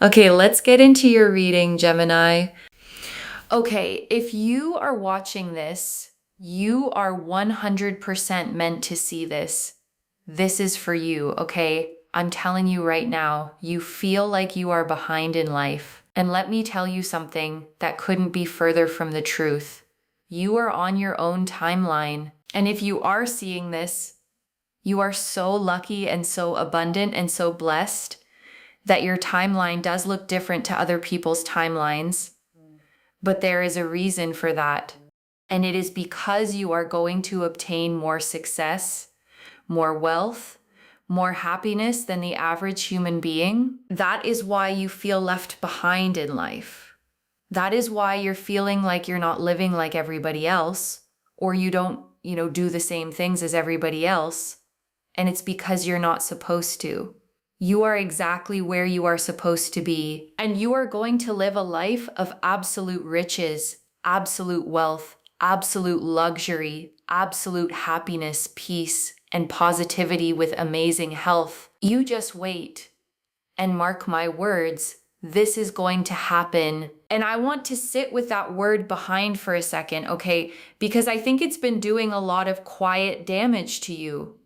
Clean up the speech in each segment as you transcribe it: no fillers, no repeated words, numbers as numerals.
Okay, let's get into your reading, Gemini. Okay, if you are watching this, you are 100% meant to see this. This is for you, okay? I'm telling you right now, you feel like you are behind in life. And let me tell you something that couldn't be further from the truth. You are on your own timeline. And if you are seeing this, you are so lucky and so abundant and so blessed that your timeline does look different to other people's timelines. But there is a reason for that. And it is because you are going to obtain more success, more wealth, more happiness than the average human being. That is why you feel left behind in life. That is why you're feeling like you're not living like everybody else, or you don't, do the same things as everybody else. And it's because you're not supposed to. You are exactly where you are supposed to be, and you are going to live a life of absolute riches, absolute wealth, absolute luxury, absolute happiness, peace, and positivity with amazing health. You just wait. And mark my words, this is going to happen. And I want to sit with that word behind for a second, okay? Because I think it's been doing a lot of quiet damage to you.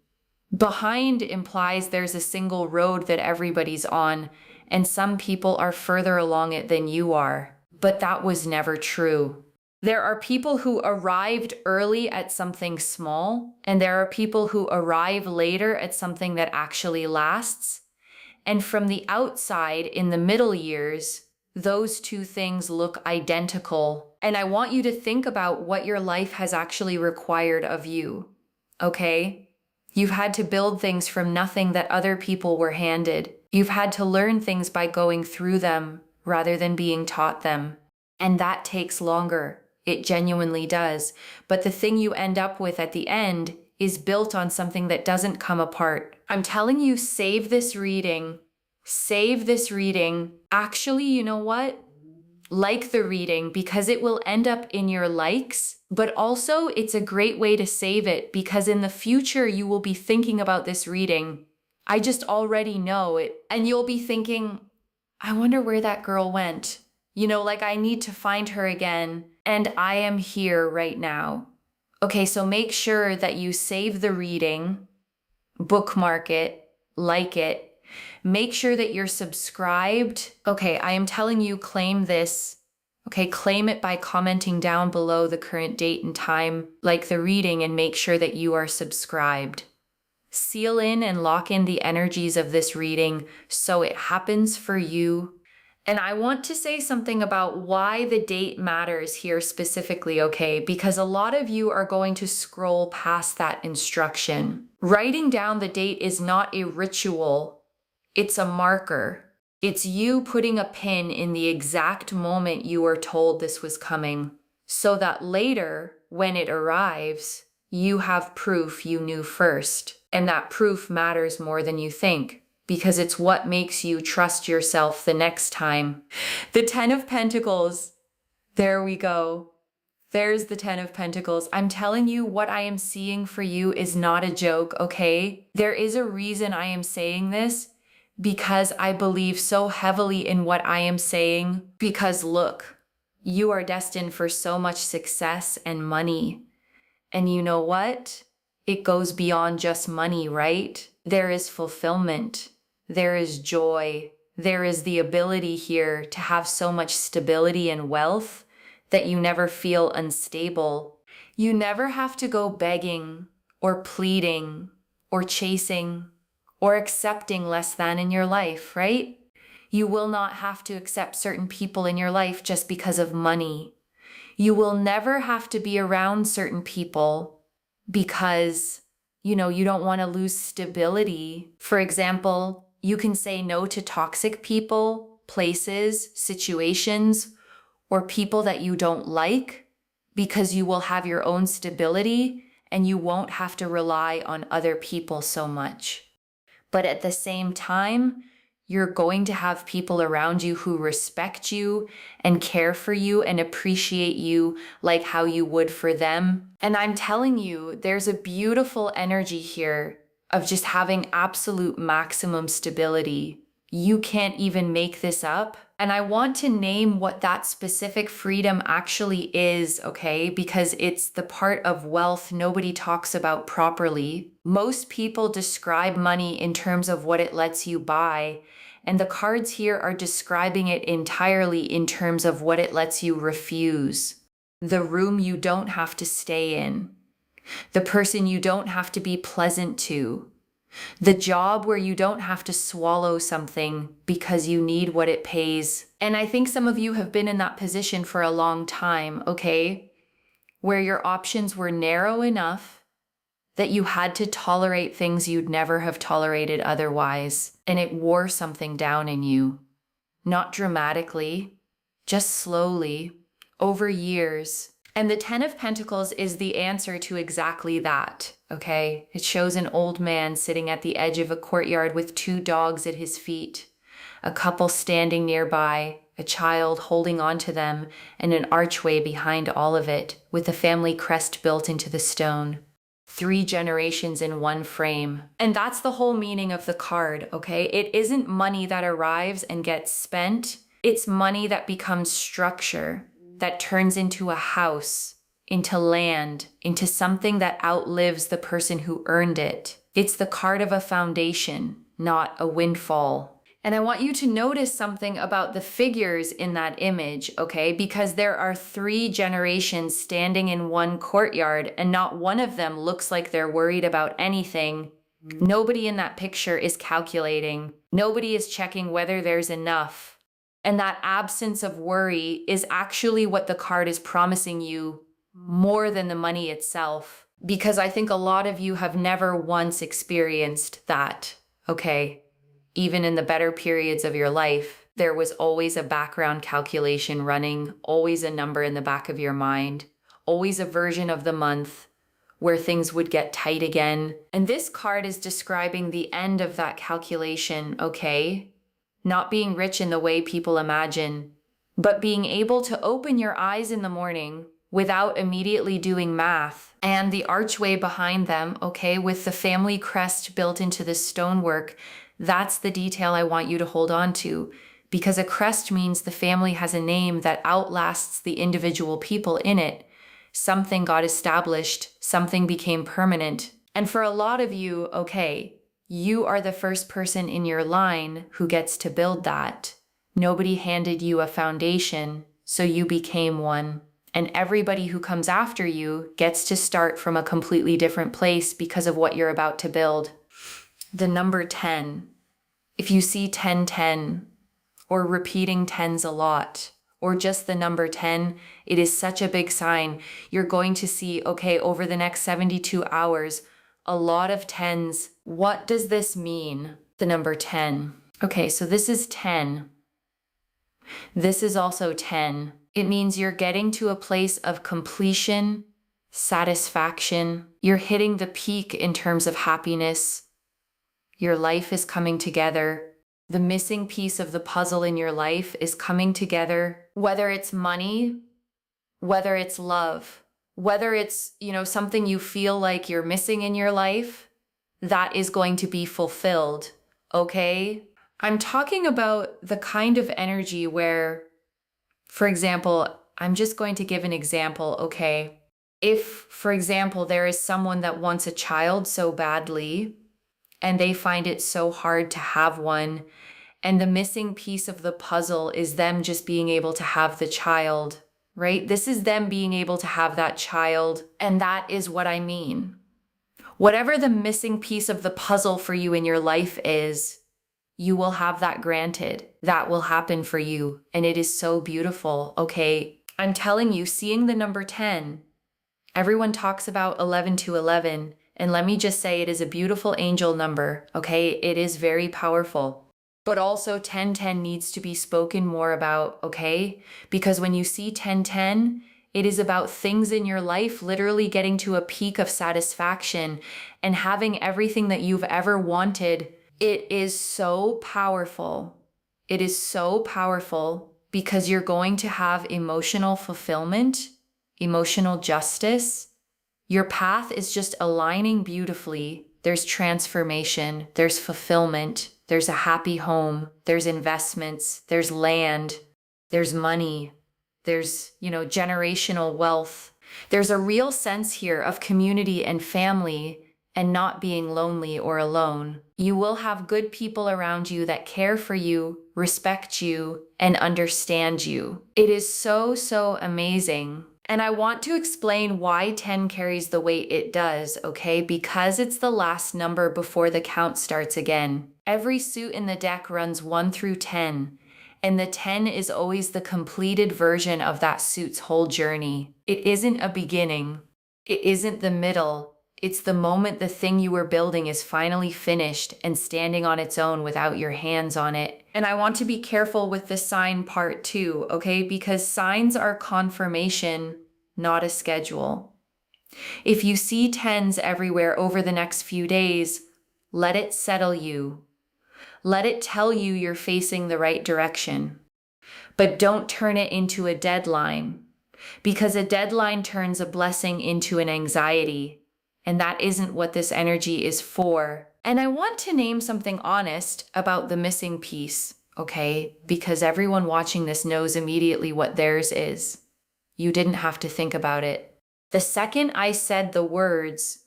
Behind implies there's a single road that everybody's on, and some people are further along it than you are. But that was never true. There are people who arrived early at something small, and there are people who arrive later at something that actually lasts. And from the outside, in the middle years, those two things look identical. And I want you to think about what your life has actually required of you, okay? You've had to build things from nothing that other people were handed. You've had to learn things by going through them rather than being taught them. And that takes longer. It genuinely does. But the thing you end up with at the end is built on something that doesn't come apart. I'm telling you, save this reading. Save this reading. Actually, you know what? Like the reading, because it will end up in your likes, but also it's a great way to save it because in the future you will be thinking about this reading. I just already know it. And you'll be thinking, I wonder where that girl went. Like I need to find her again. And I am here right now. Okay, so make sure that you save the reading, bookmark it, like it. Make sure that you're subscribed. Okay, I am telling you, claim this. Okay, claim it by commenting down below the current date and time, like the reading, and make sure that you are subscribed. Seal in and lock in the energies of this reading so it happens for you. And I want to say something about why the date matters here specifically, okay? Because a lot of you are going to scroll past that instruction. Writing down the date is not a ritual. It's a marker. It's you putting a pin in the exact moment you were told this was coming, so that later, when it arrives, you have proof you knew first. And that proof matters more than you think, because it's what makes you trust yourself the next time. The 10 of Pentacles. There we go. There's the 10 of Pentacles. I'm telling you, what I am seeing for you is not a joke, okay? There is a reason I am saying this, because I believe so heavily in what I am saying. Because look, you are destined for so much success and money. And you know what? It goes beyond just money, right? There is fulfillment. There is joy. There is the ability here to have so much stability and wealth that you never feel unstable. You never have to go begging or pleading or chasing or accepting less than in your life, right? You will not have to accept certain people in your life just because of money. You will never have to be around certain people because, you don't want to lose stability. For example, you can say no to toxic people, places, situations, or people that you don't like because you will have your own stability and you won't have to rely on other people so much. But at the same time, you're going to have people around you who respect you and care for you and appreciate you like how you would for them. And I'm telling you, there's a beautiful energy here of just having absolute maximum stability You can't even make this up. And I want to name what that specific freedom actually is, okay? Because it's the part of wealth nobody talks about properly. Most people describe money in terms of what it lets you buy, and the cards here are describing it entirely in terms of what it lets you refuse. The room you don't have to stay in. The person you don't have to be pleasant to. The job where you don't have to swallow something because you need what it pays. And I think some of you have been in that position for a long time, okay? Where your options were narrow enough that you had to tolerate things you'd never have tolerated otherwise. And it wore something down in you. Not dramatically, just slowly, over years. And the Ten of Pentacles is the answer to exactly that, okay? It shows an old man sitting at the edge of a courtyard with 2 dogs at his feet, a couple standing nearby, a child holding on to them, and an archway behind all of it, with a family crest built into the stone. 3 generations in one frame. And that's the whole meaning of the card, okay? It isn't money that arrives and gets spent. It's money that becomes structure, that turns into a house, into land, into something that outlives the person who earned it. It's the card of a foundation, not a windfall. And I want you to notice something about the figures in that image, okay? Because there are 3 generations standing in one courtyard, and not one of them looks like they're worried about anything. Nobody in that picture is calculating. Nobody is checking whether there's enough. And that absence of worry is actually what the card is promising you more than the money itself. Because I think a lot of you have never once experienced that, okay? Even in the better periods of your life, there was always a background calculation running, always a number in the back of your mind, always a version of the month where things would get tight again. And this card is describing the end of that calculation, okay? Not being rich in the way people imagine, but being able to open your eyes in the morning without immediately doing math, and the archway behind them, okay, with the family crest built into the stonework. That's the detail I want you to hold on to, because a crest means the family has a name that outlasts the individual people in it. Something got established, something became permanent. And for a lot of you, okay, you are the first person in your line who gets to build that. Nobody handed you a foundation, so you became one. And everybody who comes after you gets to start from a completely different place because of what you're about to build. The number 10. If you see 1010, or repeating tens a lot, or just the number 10, it is such a big sign. You're going to see, okay, over the next 72 hours, a lot of tens. What does this mean? The number 10. Okay, so this is 10. This is also 10. It means you're getting to a place of completion, satisfaction. You're hitting the peak in terms of happiness. Your life is coming together. The missing piece of the puzzle in your life is coming together. Whether it's money, whether it's love, whether it's, something you feel like you're missing in your life, that is going to be fulfilled, okay? I'm talking about the kind of energy where, for example, I'm just going to give an example, okay? If, for example, there is someone that wants a child so badly, and they find it so hard to have one, and the missing piece of the puzzle is them just being able to have the child, right? This is them being able to have that child, and that is what I mean. Whatever the missing piece of the puzzle for you in your life is, you will have that granted. That will happen for you, and it is so beautiful, okay? I'm telling you, seeing the number 10, everyone talks about 11 to 11, and let me just say it is a beautiful angel number, okay? It is very powerful. But also 1010 needs to be spoken more about, okay? Because when you see 1010, it is about things in your life literally getting to a peak of satisfaction and having everything that you've ever wanted. It is so powerful. It is so powerful because you're going to have emotional fulfillment, emotional justice. Your path is just aligning beautifully. There's transformation, there's fulfillment. there's a happy home, there's investments, there's land, there's money, there's, generational wealth. There's a real sense here of community and family and not being lonely or alone. You will have good people around you that care for you, respect you, and understand you. It is so, so amazing. And I want to explain why 10 carries the weight it does, okay? Because it's the last number before the count starts again. Every suit in the deck runs 1 through 10. And the 10 is always the completed version of that suit's whole journey. It isn't a beginning. It isn't the middle. It's the moment the thing you were building is finally finished and standing on its own without your hands on it. And I want to be careful with the sign part too, okay? Because signs are confirmation, not a schedule. If you see 10s everywhere over the next few days, let it settle you. Let it tell you you're facing the right direction. But don't turn it into a deadline, because a deadline turns a blessing into an anxiety, and that isn't what this energy is for. And I want to name something honest about the missing piece, okay? Because everyone watching this knows immediately what theirs is. You didn't have to think about it. The second I said the words,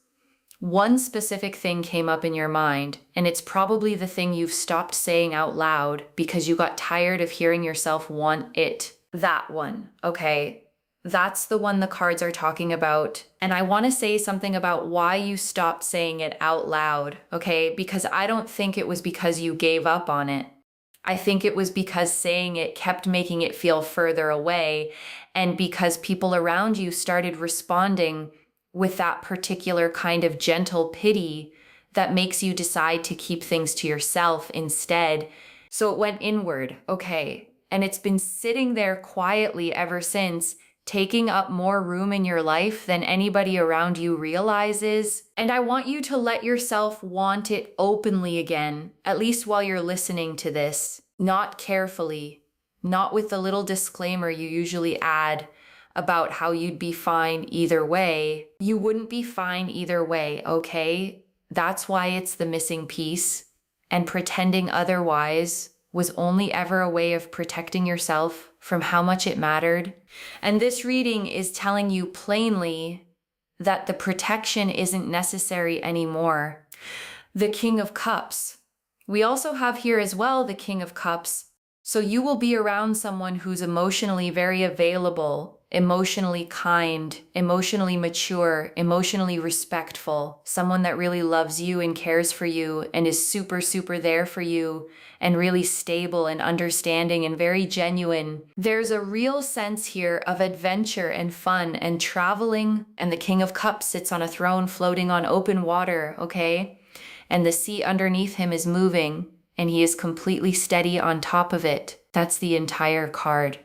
one specific thing came up in your mind, and it's probably the thing you've stopped saying out loud because you got tired of hearing yourself want it. That one, okay? That's the one the cards are talking about. And I want to say something about why you stopped saying it out loud, okay? Because I don't think it was because you gave up on it. I think it was because saying it kept making it feel further away, and because people around you started responding with that particular kind of gentle pity that makes you decide to keep things to yourself instead. So it went inward, okay? And it's been sitting there quietly ever since, taking up more room in your life than anybody around you realizes. And I want you to let yourself want it openly again, at least while you're listening to this. Not carefully, not with the little disclaimer you usually add about how you'd be fine either way. You wouldn't be fine either way, okay? That's why it's the missing piece. And pretending otherwise was only ever a way of protecting yourself from how much it mattered. And this reading is telling you plainly that the protection isn't necessary anymore. The King of Cups. We also have here as well the King of Cups. So you will be around someone who's emotionally very available, emotionally kind, emotionally mature, emotionally respectful, someone that really loves you and cares for you and is super, super there for you and really stable and understanding and very genuine. There's a real sense here of adventure and fun and traveling, and the King of Cups sits on a throne floating on open water, okay? And the sea underneath him is moving, and he is completely steady on top of it. That's the entire card.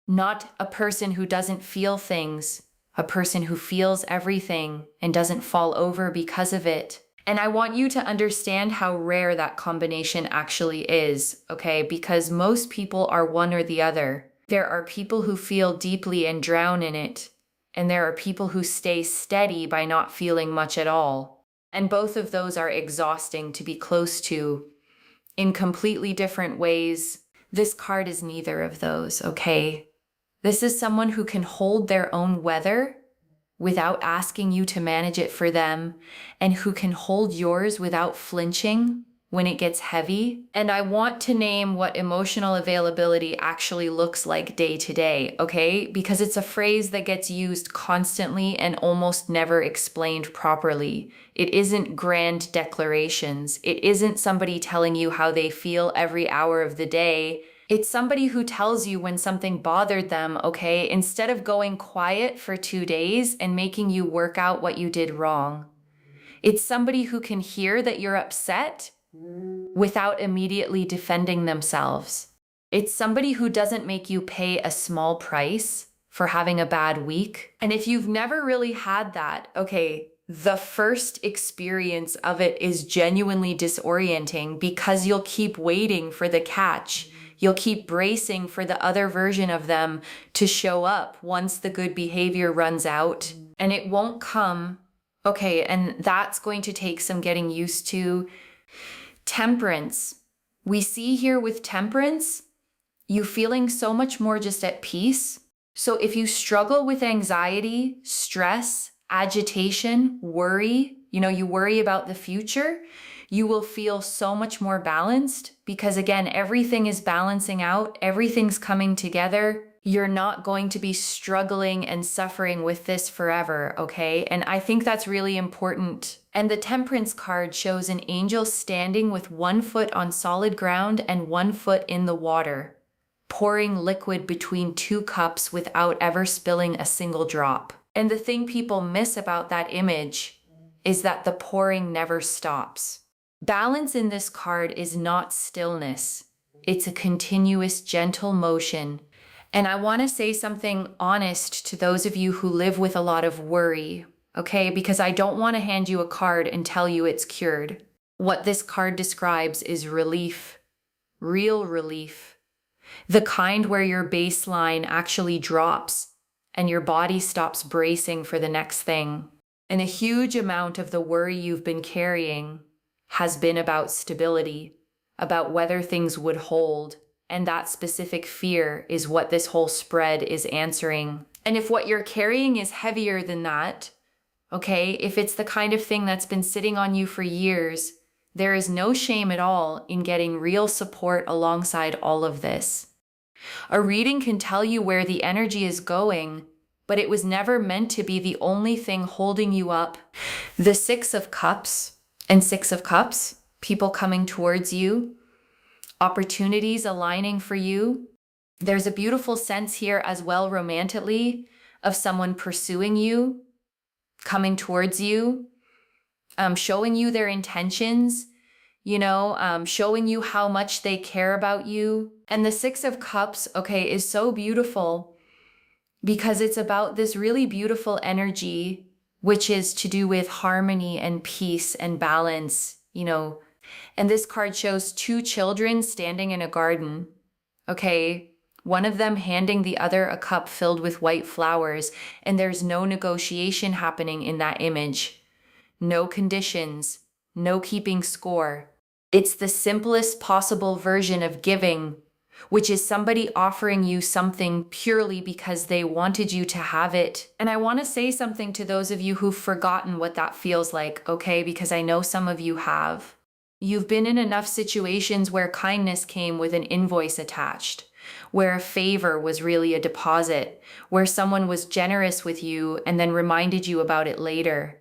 Not a person who doesn't feel things, a person who feels everything and doesn't fall over because of it. And I want you to understand how rare that combination actually is, okay? Because most people are one or the other. There are people who feel deeply and drown in it, and there are people who stay steady by not feeling much at all. And both of those are exhausting to be close to in completely different ways. This card is neither of those, okay? This is someone who can hold their own weather without asking you to manage it for them, and who can hold yours without flinching when it gets heavy. And I want to name what emotional availability actually looks like day to day, okay? Because it's a phrase that gets used constantly and almost never explained properly. It isn't grand declarations. It isn't somebody telling you how they feel every hour of the day. It's somebody who tells you when something bothered them, okay? Instead of going quiet for 2 days and making you work out what you did wrong. It's somebody who can hear that you're upset without immediately defending themselves. It's somebody who doesn't make you pay a small price for having a bad week. And if you've never really had that, okay, the first experience of it is genuinely disorienting because you'll keep waiting for the catch. You'll keep bracing for the other version of them to show up once the good behavior runs out, and it won't come. Okay, and that's going to take some getting used to. Temperance. We see here with Temperance, you feeling so much more just at peace. So if you struggle with anxiety, stress, agitation, worry, you worry about the future, you will feel so much more balanced because again, everything is balancing out, everything's coming together. You're not going to be struggling and suffering with this forever, okay? And I think that's really important. And the Temperance card shows an angel standing with 1 foot on solid ground and 1 foot in the water, pouring liquid between 2 cups without ever spilling a single drop. And the thing people miss about that image is that the pouring never stops. Balance in this card is not stillness. It's a continuous, gentle motion. And I want to say something honest to those of you who live with a lot of worry, okay? Because I don't want to hand you a card and tell you it's cured. What this card describes is relief, real relief. The kind where your baseline actually drops and your body stops bracing for the next thing. And a huge amount of the worry you've been carrying has been about stability, about whether things would hold. And that specific fear is what this whole spread is answering. And if what you're carrying is heavier than that, okay, if it's the kind of thing that's been sitting on you for years, there is no shame at all in getting real support alongside all of this. A reading can tell you where the energy is going, but it was never meant to be the only thing holding you up. The 6 of Cups and 6 of Cups, people coming towards you, opportunities aligning for you. There's a beautiful sense here as well romantically of someone pursuing you, coming towards you, showing you their intentions, showing you how much they care about you. And the 6 of Cups, okay, is so beautiful because it's about this really beautiful energy, which is to do with harmony and peace and balance, And this card shows 2 children standing in a garden, okay? One of them handing the other a cup filled with white flowers, and there's no negotiation happening in that image. No conditions, no keeping score. It's the simplest possible version of giving, which is somebody offering you something purely because they wanted you to have it. And I want to say something to those of you who've forgotten what that feels like, okay? Because I know some of you have. You've been in enough situations where kindness came with an invoice attached, where a favor was really a deposit, where someone was generous with you and then reminded you about it later.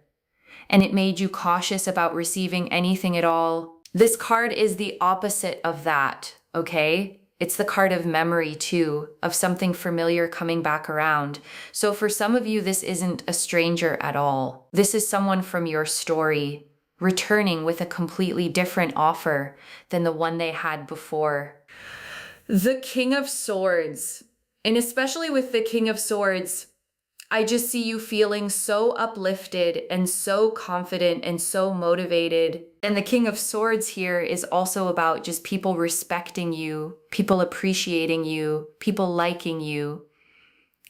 And it made you cautious about receiving anything at all. This card is the opposite of that, okay? It's the card of memory too, of something familiar coming back around. So for some of you, this isn't a stranger at all. This is someone from your story, returning with a completely different offer than the one they had before. The King of Swords, and especially with the King of Swords, I just see you feeling so uplifted and so confident and so motivated. And the King of Swords here is also about just people respecting you, people appreciating you, people liking you,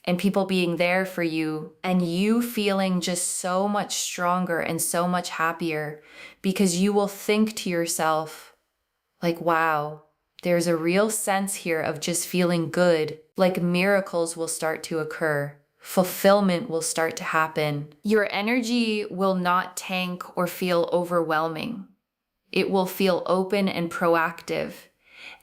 and people being there for you, and you feeling just so much stronger and so much happier because you will think to yourself, like, wow, there's a real sense here of just feeling good, like miracles will start to occur. Fulfillment will start to happen. Your energy will not tank or feel overwhelming. It will feel open and proactive,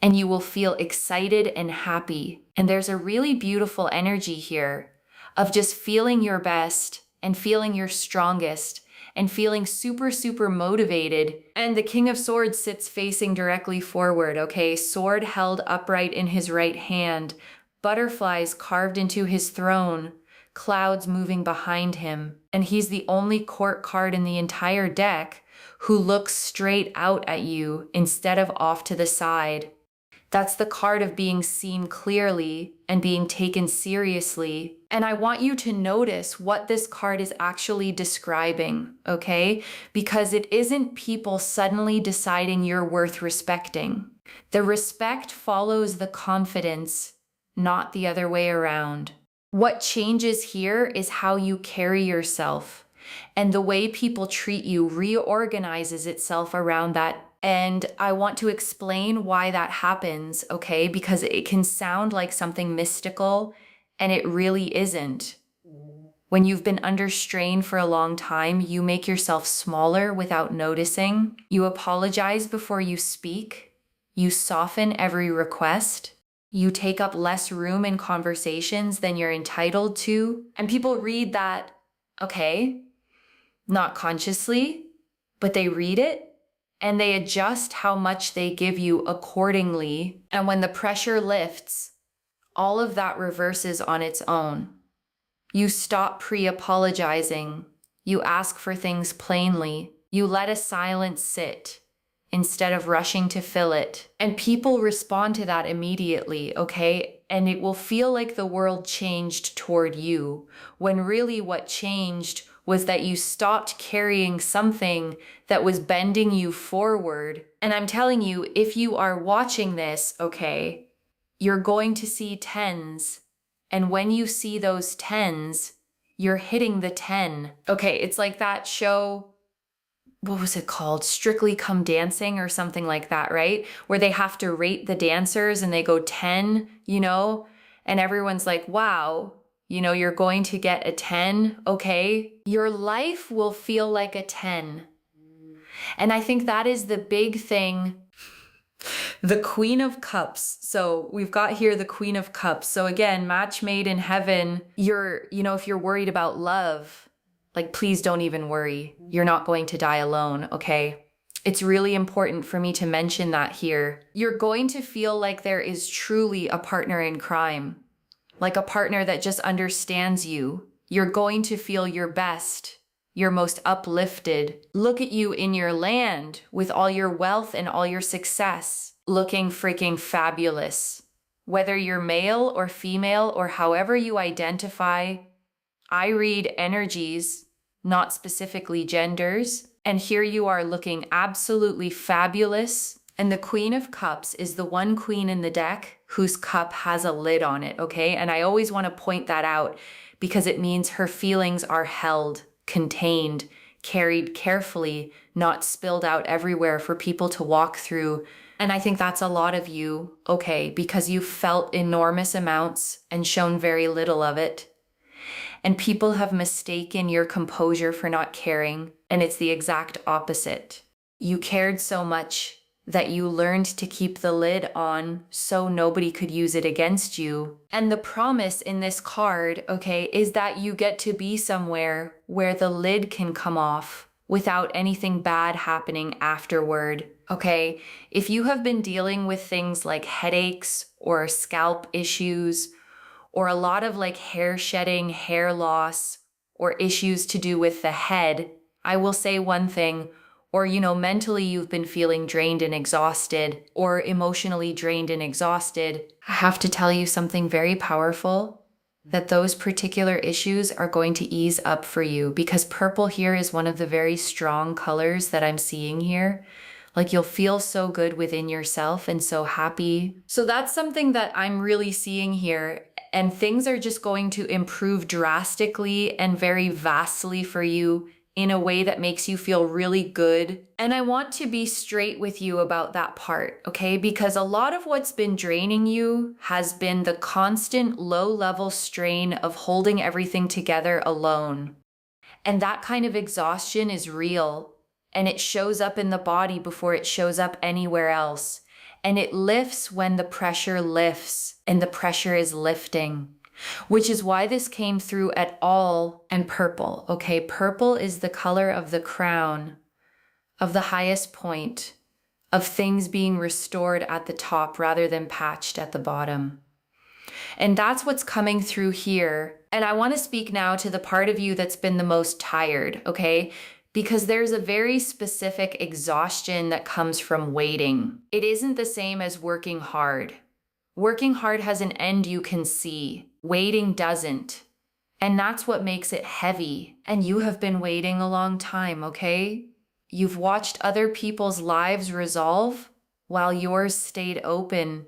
and you will feel excited and happy. And there's a really beautiful energy here of just feeling your best and feeling your strongest and feeling super, super motivated. And the King of Swords sits facing directly forward, okay? Sword held upright in his right hand, butterflies carved into his throne, clouds moving behind him. And he's the only court card in the entire deck who looks straight out at you instead of off to the side. That's the card of being seen clearly and being taken seriously. And I want you to notice what this card is actually describing, okay? Because it isn't people suddenly deciding you're worth respecting. The respect follows the confidence, not the other way around. What changes here is how you carry yourself, and the way people treat you reorganizes itself around that And I want to explain why that happens, okay? Because it can sound like something mystical, and it really isn't. When you've been under strain for a long time, you make yourself smaller without noticing. You apologize before you speak. You soften every request. You take up less room in conversations than you're entitled to. And people read that, okay, not consciously, but they read it and they adjust how much they give you accordingly. And when the pressure lifts, all of that reverses on its own. You stop pre-apologizing. You ask for things plainly. You let a silence sit instead of rushing to fill it. And people respond to that immediately, okay? And it will feel like the world changed toward you, when really what changed was that you stopped carrying something that was bending you forward. And I'm telling you, if you are watching this, okay, you're going to see tens. And when you see those tens, you're hitting the 10. Okay, it's like that show, what was it called? Strictly Come Dancing or something like that, right? Where they have to rate the dancers and they go 10, and everyone's like, wow, you're going to get a 10, okay? Your life will feel like a 10. And I think that is the big thing. The Queen of Cups. So we've got here the Queen of Cups. So again, match made in heaven. If you're worried about love, like, please don't even worry. You're not going to die alone, okay? It's really important for me to mention that here. You're going to feel like there is truly a partner in crime, like a partner that just understands you. You're going to feel your best, your most uplifted. Look at you in your land with all your wealth and all your success, looking freaking fabulous. Whether you're male or female or however you identify, I read energies, not specifically genders. And here you are looking absolutely fabulous. And the Queen of Cups is the one queen in the deck whose cup has a lid on it, okay? And I always want to point that out because it means her feelings are held, contained, carried carefully, not spilled out everywhere for people to walk through. And I think that's a lot of you, okay, because you've felt enormous amounts and shown very little of it. And people have mistaken your composure for not caring, and it's the exact opposite. You cared so much that you learned to keep the lid on so nobody could use it against you. And the promise in this card, okay, is that you get to be somewhere where the lid can come off without anything bad happening afterward, okay? If you have been dealing with things like headaches or scalp issues, or a lot of like hair shedding, hair loss, or issues to do with the head, I will say one thing, or mentally you've been feeling drained and exhausted, or emotionally drained and exhausted, I have to tell you something very powerful, that those particular issues are going to ease up for you, because purple here is one of the very strong colors that I'm seeing here. Like, you'll feel so good within yourself and so happy. So that's something that I'm really seeing here. And things are just going to improve drastically and very vastly for you in a way that makes you feel really good. And I want to be straight with you about that part, okay? Because a lot of what's been draining you has been the constant low-level strain of holding everything together alone. And that kind of exhaustion is real. And it shows up in the body before it shows up anywhere else. And it lifts when the pressure lifts, and the pressure is lifting, which is why this came through at all. And purple, okay? Purple is the color of the crown, of the highest point, of things being restored at the top rather than patched at the bottom. And that's what's coming through here. And I want to speak now to the part of you that's been the most tired, okay? Because there's a very specific exhaustion that comes from waiting. It isn't the same as working hard. Working hard has an end you can see. Waiting doesn't. And that's what makes it heavy. And you have been waiting a long time, okay? You've watched other people's lives resolve while yours stayed open.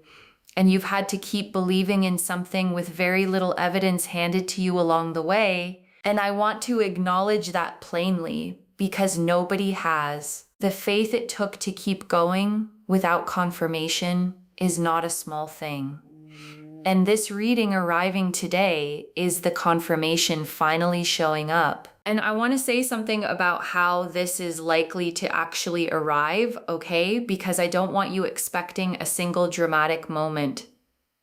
And you've had to keep believing in something with very little evidence handed to you along the way. And I want to acknowledge that plainly, because nobody has. The faith it took to keep going without confirmation is not a small thing. And this reading arriving today is the confirmation finally showing up. And I want to say something about how this is likely to actually arrive, okay? Because I don't want you expecting a single dramatic moment.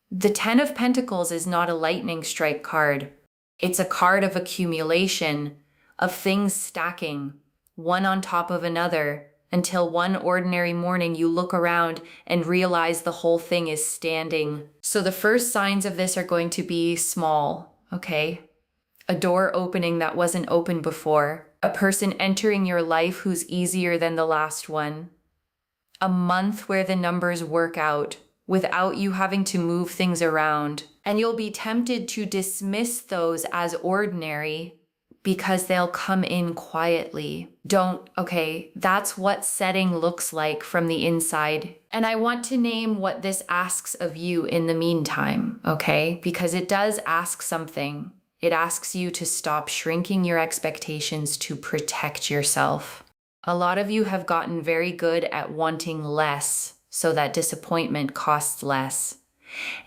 The Ten of Pentacles is not a lightning strike card. It's a card of accumulation, of things stacking, one on top of another, until one ordinary morning you look around and realize the whole thing is standing. So the first signs of this are going to be small, okay? A door opening that wasn't open before, a person entering your life who's easier than the last one, a month where the numbers work out without you having to move things around. And you'll be tempted to dismiss those as ordinary because they'll come in quietly. Okay, that's what setting looks like from the inside. And I want to name what this asks of you in the meantime, okay? Because it does ask something. It asks you to stop shrinking your expectations to protect yourself. A lot of you have gotten very good at wanting less so that disappointment costs less.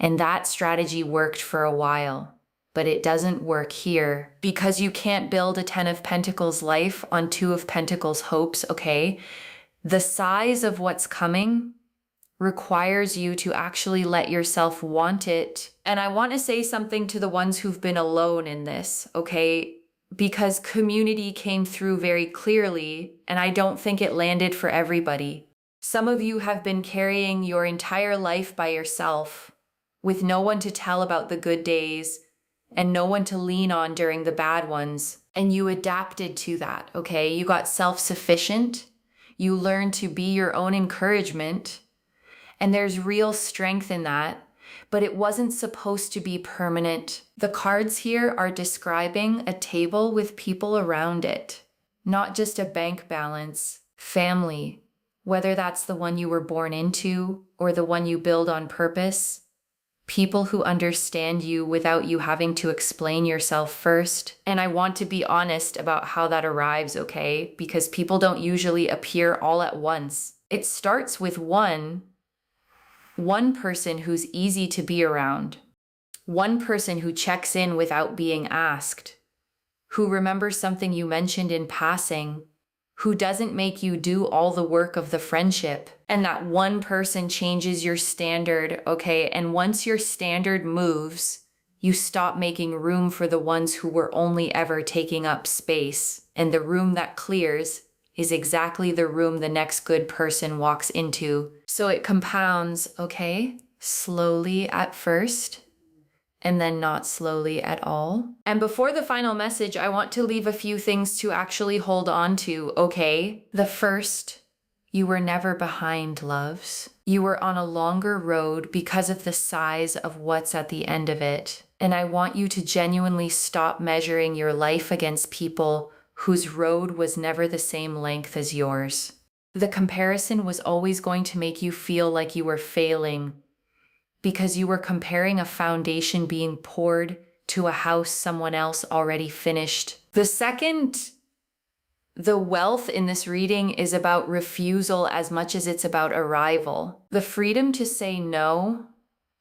And that strategy worked for a while. But it doesn't work here because you can't build a Ten of Pentacles life on Two of Pentacles hopes, okay? The size of what's coming requires you to actually let yourself want it. And I want to say something to the ones who've been alone in this, okay? Because community came through very clearly, and I don't think it landed for everybody. Some of you have been carrying your entire life by yourself, with no one to tell about the good days, and no one to lean on during the bad ones. And you adapted to that, okay? You got self-sufficient. You learned to be your own encouragement. And there's real strength in that, but it wasn't supposed to be permanent. The cards here are describing a table with people around it, not just a bank balance, family, whether that's the one you were born into or the one you build on purpose. People who understand you without you having to explain yourself first. And I want to be honest about how that arrives, okay? Because people don't usually appear all at once. It starts with one person who's easy to be around. One person who checks in without being asked. Who remembers something you mentioned in passing. Who doesn't make you do all the work of the friendship. And that one person changes your standard, okay? And once your standard moves, you stop making room for the ones who were only ever taking up space. And the room that clears is exactly the room the next good person walks into. So it compounds, okay? Slowly at first, and then not slowly at all. And before the final message, I want to leave a few things to actually hold on to, okay? The first, you were never behind, loves. You were on a longer road because of the size of what's at the end of it. And I want you to genuinely stop measuring your life against people whose road was never the same length as yours. The comparison was always going to make you feel like you were failing, because you were comparing a foundation being poured to a house someone else already finished. The second, the wealth in this reading is about refusal as much as it's about arrival. The freedom to say no,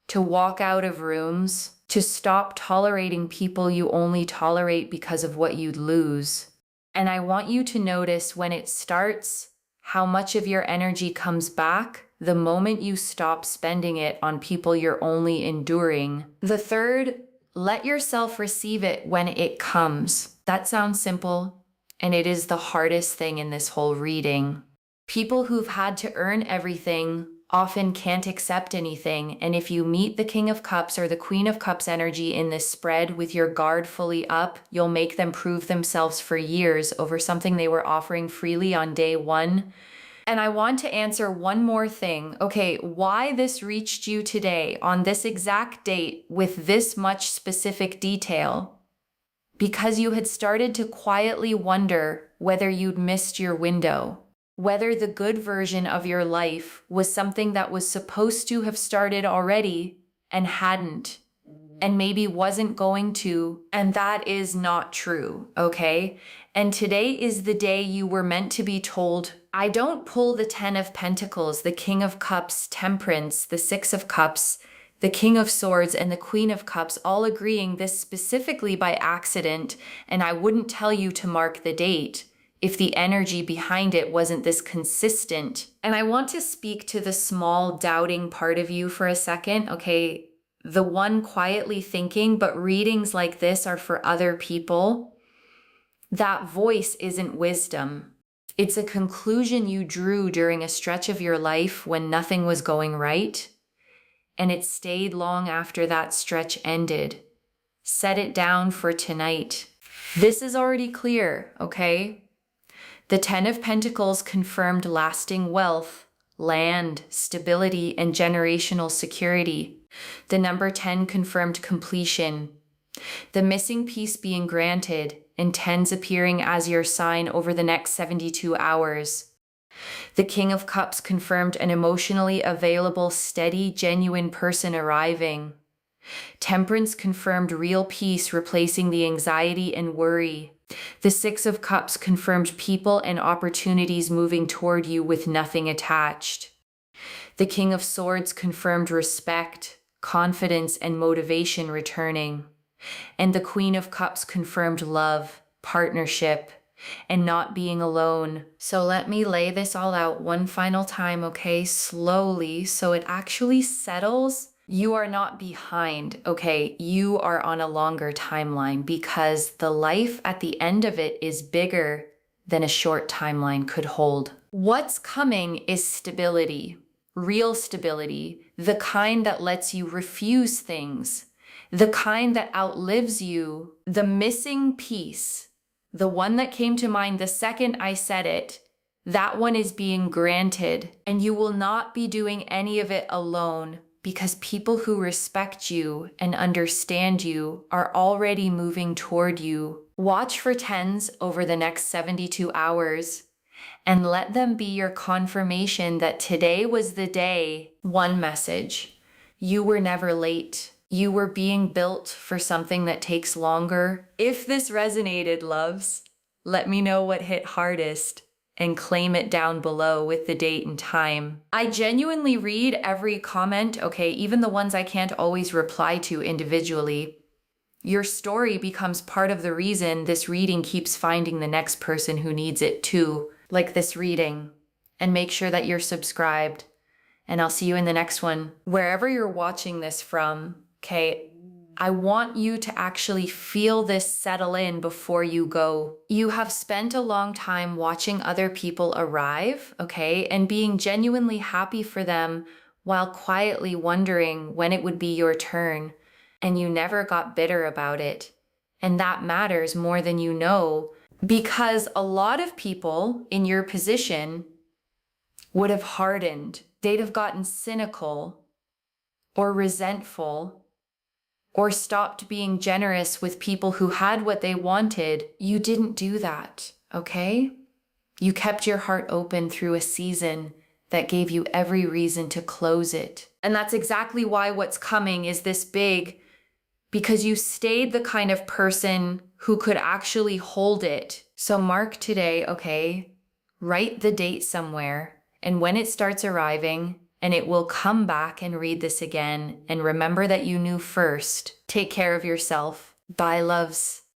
to walk out of rooms, to stop tolerating people you only tolerate because of what you'd lose. And I want you to notice when it starts, how much of your energy comes back the moment you stop spending it on people you're only enduring. The third, let yourself receive it when it comes. That sounds simple, and it is the hardest thing in this whole reading. People who've had to earn everything often can't accept anything, and if you meet the King of Cups or the Queen of Cups energy in this spread with your guard fully up, you'll make them prove themselves for years over something they were offering freely on day one. And I want to answer one more thing. Okay, why this reached you today on this exact date with this much specific detail? Because you had started to quietly wonder whether you'd missed your window, whether the good version of your life was something that was supposed to have started already and hadn't, and maybe wasn't going to, and that is not true, okay? And today is the day you were meant to be told I don't pull the 10 of Pentacles, the King of Cups, Temperance, the 6 of Cups, the King of Swords, and the Queen of Cups, all agreeing this specifically by accident, and I wouldn't tell you to mark the date if the energy behind it wasn't this consistent. And I want to speak to the small doubting part of you for a second, okay? The one quietly thinking, but readings like this are for other people. That voice isn't wisdom. It's a conclusion you drew during a stretch of your life when nothing was going right, and it stayed long after that stretch ended. Set it down for tonight. This is already clear, okay? The 10 of Pentacles confirmed lasting wealth, land, stability, and generational security. The number 10 confirmed completion. The missing piece being granted, and 10s appearing as your sign over the next 72 hours. The King of Cups confirmed an emotionally available, steady, genuine person arriving. Temperance confirmed real peace replacing the anxiety and worry. The 6 of Cups confirmed people and opportunities moving toward you with nothing attached. The King of Swords confirmed respect, confidence, and motivation returning. And the Queen of Cups confirmed love, partnership, and not being alone. So let me lay this all out one final time, okay? Slowly, so it actually settles. You are not behind, okay? You are on a longer timeline because the life at the end of it is bigger than a short timeline could hold. What's coming is stability, real stability, the kind that lets you refuse things, the kind that outlives you. The missing piece, the one that came to mind the second I said it, that one is being granted, and you will not be doing any of it alone because people who respect you and understand you are already moving toward you. Watch for 10s over the next 72 hours and let them be your confirmation that today was the day. One message: you were never late. You were being built for something that takes longer. If this resonated, loves, let me know what hit hardest and claim it down below with the date and time. I genuinely read every comment, okay, even the ones I can't always reply to individually. Your story becomes part of the reason this reading keeps finding the next person who needs it too, like this reading. And make sure that you're subscribed. And I'll see you in the next one. Wherever you're watching this from, okay, I want you to actually feel this settle in before you go. You have spent a long time watching other people arrive, okay, and being genuinely happy for them while quietly wondering when it would be your turn, and you never got bitter about it. And that matters more than you know, because a lot of people in your position would have hardened. They'd have gotten cynical or resentful, or stopped being generous with people who had what they wanted. You didn't do that, okay? You kept your heart open through a season that gave you every reason to close it. And that's exactly why what's coming is this big, because you stayed the kind of person who could actually hold it. So mark today, okay? Write the date somewhere, and when it starts arriving, and it will come back and read this again. And remember that you knew first. Take care of yourself. Bye, loves.